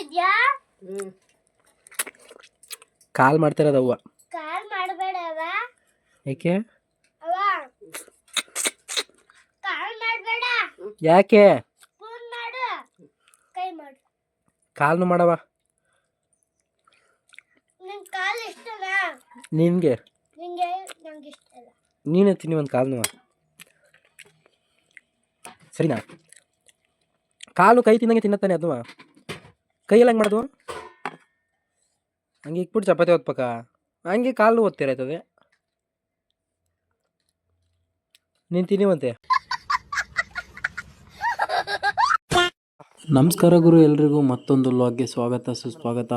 ಇದ್ಯಾ ಕಾಲ್ ಮಾಡ್ತಿರೋದು ಅವ್ವ. ಕಾಲ್ ಮಾಡಬೇಡ ಅವ್ವ. ಯಾಕೆ ಅವ್ವ ಕಾಲ್ ಮಾಡಬೇಡ. ಯಾಕೆ ಫೋನ್ ಮಾಡು, ಕೈ ಮಾಡು. ಕಾಲ್ನು ಮಾಡವ. ನಿನ್ ಕಾಲ್ ಇಷ್ಟನಾ? ನಿನ್ಗೆ ನಿಂಗೆ ನಂಗೆ ಇಷ್ಟ ಇಲ್ಲ. ನೀನೇ ತಿನ್ನಿ ಒಂದು ಕಾಲ್ನು. ಸರಿನಾ? ಕಾಲು ಕೈ ತಿನ್ನಂಗೆ ತಿನ್ನತ್ತಾನೆ ಅದು. ಕೈಯಲ್ಲಿ ಹಂಗೆ ಮಾಡೋದು, ಹಂಗೆ ಇಕ್ಬಿಟ್ಟು ಚಪಾತಿ ಓದ್ಬೇಕಾ? ಹಂಗೆ ಕಾಲು ಓದ್ತಿರೈತದೆ. ನೀನು ತಿನ್ನಿವಂತೆ. ನಮಸ್ಕಾರ ಗುರು, ಎಲ್ರಿಗೂ ಮತ್ತೊಂದು ಲಾಗ್ಗೆ ಸ್ವಾಗತ ಸುಸ್ವಾಗತ.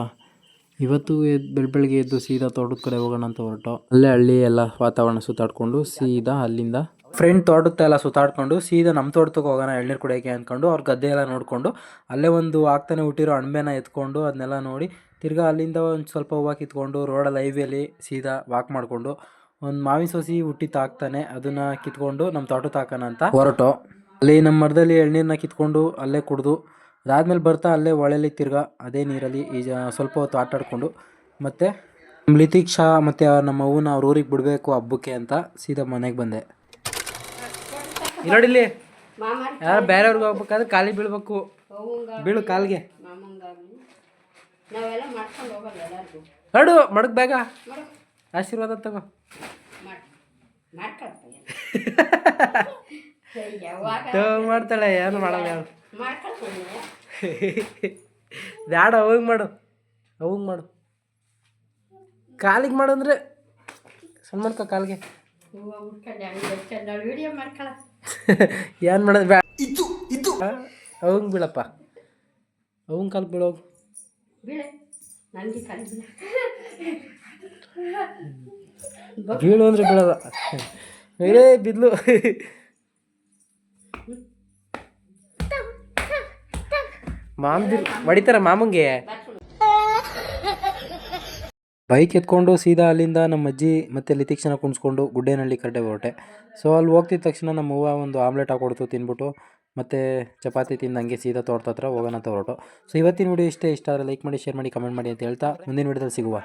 ಇವತ್ತು ಬೆಳಗ್ಗೆ ಎದ್ದು ಸೀದಾ ತೋಟದ ಕಡೆ ಹೋಗೋಣ ಅಂತ ಹೊರಟು. ಅಲ್ಲೇ ಹಳ್ಳಿ ಎಲ್ಲ ವಾತಾವರಣ ಸುತ್ತಾಡ್ಕೊಂಡು ಸೀದಾ ಅಲ್ಲಿಂದ ಫ್ರೆಂಡ್ ತೋಟಕ್ಕೆಲ್ಲ ಸುತ್ತಾಡ್ಕೊಂಡು ಸೀದಾ ನಮ್ಮ ತೋಟಕ್ಕೆ ಹೋಗೋಣ ಎಳ್ನೀರು ಕುಡಿಯೋಕ್ಕೆ ಅಂದ್ಕೊಂಡು ಅವ್ರ ಗದ್ದೆ ಎಲ್ಲ ನೋಡಿಕೊಂಡು ಅಲ್ಲೇ ಒಂದು ಆಗ್ತಾನೆ ಹುಟ್ಟಿರೋ ಅಣಬೆನ ಎತ್ಕೊಂಡು ಅದನ್ನೆಲ್ಲ ನೋಡಿ ತಿರ್ಗಾ ಅಲ್ಲಿಂದ ಒಂದು ಸ್ವಲ್ಪ ಹೂವು ಕಿತ್ಕೊಂಡು ರೋಡಲ್ಲಿ ಹೈವೇಲಿ ಸೀದಾ ವಾಕ್ ಮಾಡಿಕೊಂಡು ಒಂದು ಮಾವಿನ ಸೊಸಿ ಹುಟ್ಟಿತ್ತು ಆಗ್ತಾನೆ ಅದನ್ನು ಕಿತ್ಕೊಂಡು ನಮ್ಮ ತೋಟಕ್ಕೆ ಹಾಕೋಣ ಅಂತ ಹೊರಟು. ಅಲ್ಲಿ ನಮ್ಮ ಮರದಲ್ಲಿ ಎಳ್ನೀರನ್ನ ಕಿತ್ಕೊಂಡು ಅಲ್ಲೇ ಕುಡಿದು ಅದಾದ್ಮೇಲೆ ಬರ್ತಾ ಅಲ್ಲೇ ಹೊಳೆಲಿ ತಿರ್ಗಾ ಅದೇ ನೀರಲ್ಲಿ ಈಗ ಸ್ವಲ್ಪ ಹೊತ್ತು ಆಟ ಆಡ್ಕೊಂಡು ಮತ್ತು ನಮ್ಮ ಲಿತೀಕ್ಷಾ ಮತ್ತು ನಮ್ಮ ಅವ್ವನ ಅವ್ರ ಊರಿಗೆ ಬಿಡಬೇಕು ಹಬ್ಬಕ್ಕೆ ಅಂತ ಸೀದಾ ಮನೆಗೆ ಬಂದೆ. ಇಲ್ಲಿಲ್ಲಿ ಯಾರು ಬೇರೆಯವ್ರಿಗೆ ಹೋಗ್ಬೇಕಾದ್ರೆ ಖಾಲಿ ಬೀಳ್ಬೇಕು, ಬೀಳು ಕಾಲಿಗೆ. ನಡು ಮಡಗ್ ಬೇಗ ಆಶೀರ್ವಾದ ತಗೋ. ಮಾಡ್ತಾಳೆ ಏನು ಮಾಡಲ್ಲ ಯಾರು. ಬ್ಯಾಡ ಅವಂಗೆ ಮಾಡು, ಅವಂಗೆ ಮಾಡು, ಕಾಲಿಗೆ ಮಾಡು ಅಂದರೆ ಸಣ್ಣ ಮಾಡ್ಕೊ ಕಾಲಿಗೆ. ಏನು ಮಾಡೋದು ಬ್ಯಾ ಇದು ಅವಂಗೆ ಬೀಳಪ್ಪ, ಅವಂಗೆ ಕಾಲು ಬೀಳೋಗು. ಬೀಳು ಅಂದರೆ ಬೀಳೋದ ಏ ಬಿದ್ಲು. ಹೊಡಿತಾರ ಮಾಮಂಗೆ. ಬೈಕ್ ಎತ್ಕೊಂಡು ಸೀದಾ ಅಲ್ಲಿಂದ ನಮ್ಮ ಅಜ್ಜಿ ಮತ್ತು ಲಿತೀಕ್ಷನ ಕುಣಿಸ್ಕೊಂಡು ಗುಡ್ಡೇನಹಳ್ಳಿ ಕಡೆ ಹೊರಟೆ. ಸೊ ಅಲ್ಲಿ ಹೋಗ್ತಿದ್ದ ತಕ್ಷಣ ನಮ್ಮ ಅವ್ವ ಒಂದು ಆಮ್ಲೆಟ್ ಹಾಕೊಡ್ತು ತಿನ್ಬಿಟ್ಟು, ಮತ್ತು ಚಪಾತಿ ತಿಂದು ಹಂಗೆ ಸೀದಾ ತೋಟದ ಹತ್ರ ಹೋಗೋಣ ಅಂತ ಹೊರಟು. ಸೊ ಇವತ್ತಿನ ವಿಡಿಯೋ ಇಷ್ಟ ಆದರೆ ಲೈಕ್ ಮಾಡಿ, ಶೇರ್ ಮಾಡಿ, ಕಮೆಂಟ್ ಮಾಡಿ ಅಂತ ಹೇಳ್ತಾ ಮುಂದಿನ ವಿಡಿಯೋದಲ್ಲಿ ಸಿಗುವ.